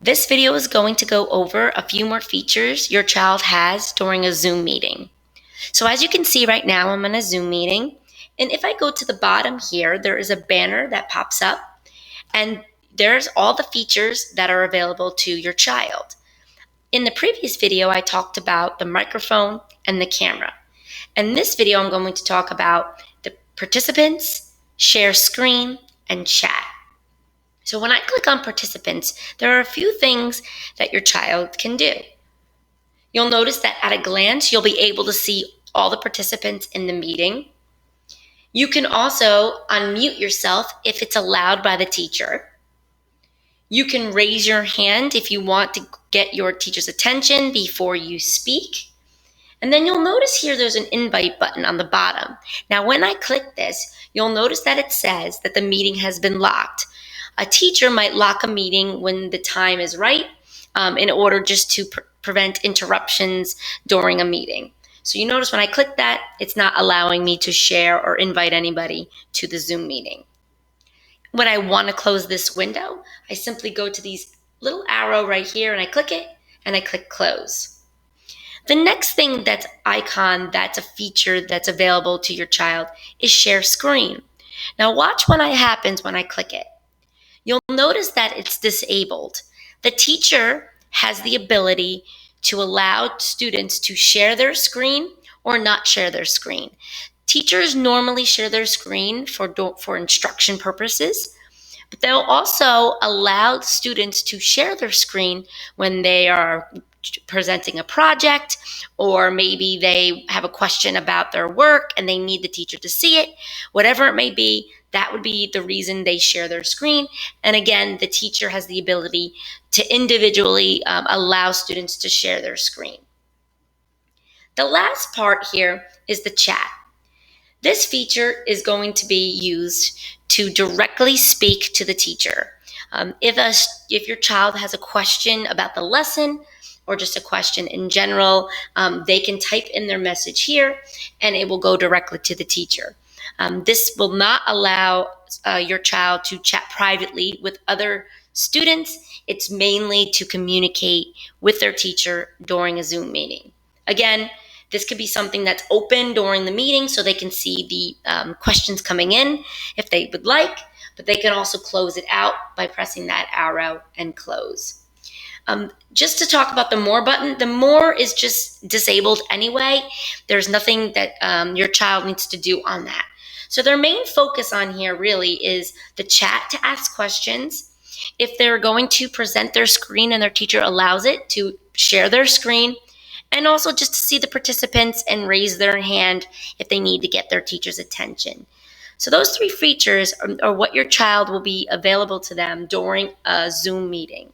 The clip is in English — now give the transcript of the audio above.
This video is going to go over a few more features your child has during a Zoom meeting. So as you can see right now, I'm in a Zoom meeting. And if I go to the bottom here, there is a banner that pops up. And there's all the features that are available to your child. In the previous video, I talked about the microphone and the camera. In this video, I'm going to talk about the participants, share screen, and chat. So when I click on participants, there are a few things that your child can do. You'll notice that at a glance, you'll be able to see all the participants in the meeting. You can also unmute yourself if it's allowed by the teacher. You can raise your hand if you want to get your teacher's attention before you speak. And then you'll notice here there's an invite button on the bottom. Now, when I click this, you'll notice that it says that the meeting has been locked. A teacher might lock a meeting when the time is right in order just to prevent interruptions during a meeting. So you notice when I click that, it's not allowing me to share or invite anybody to the Zoom meeting. When I want to close this window, I simply go to these little arrow right here and I click it and I click close. The next thing that's a feature that's available to your child is share screen. Now watch what happens when I click it. You'll notice that it's disabled. The teacher has the ability to allow students to share their screen or not share their screen. Teachers normally share their screen for instruction purposes, but they'll also allow students to share their screen when they are presenting a project, or maybe they have a question about their work and they need the teacher to see it. Whatever it may be, that would be the reason they share their screen. And again, the teacher has the ability to individually allow students to share their screen. The last part here is the chat. This feature is going to be used to directly speak to the teacher. If your child has a question about the lesson or just a question in general, they can type in their message here and it will go directly to the teacher. This will not allow your child to chat privately with other students. It's mainly to communicate with their teacher during a Zoom meeting. Again, this could be something that's open during the meeting so they can see the questions coming in if they would like, but they can also close it out by pressing that arrow and close. Just to talk about the more button, the more is just disabled anyway. There's nothing that your child needs to do on that. So their main focus on here really is the chat to ask questions. If they're going to present their screen and their teacher allows it, to share their screen, and also just to see the participants and raise their hand if they need to get their teacher's attention. So those three features are what your child will be available to them during a Zoom meeting.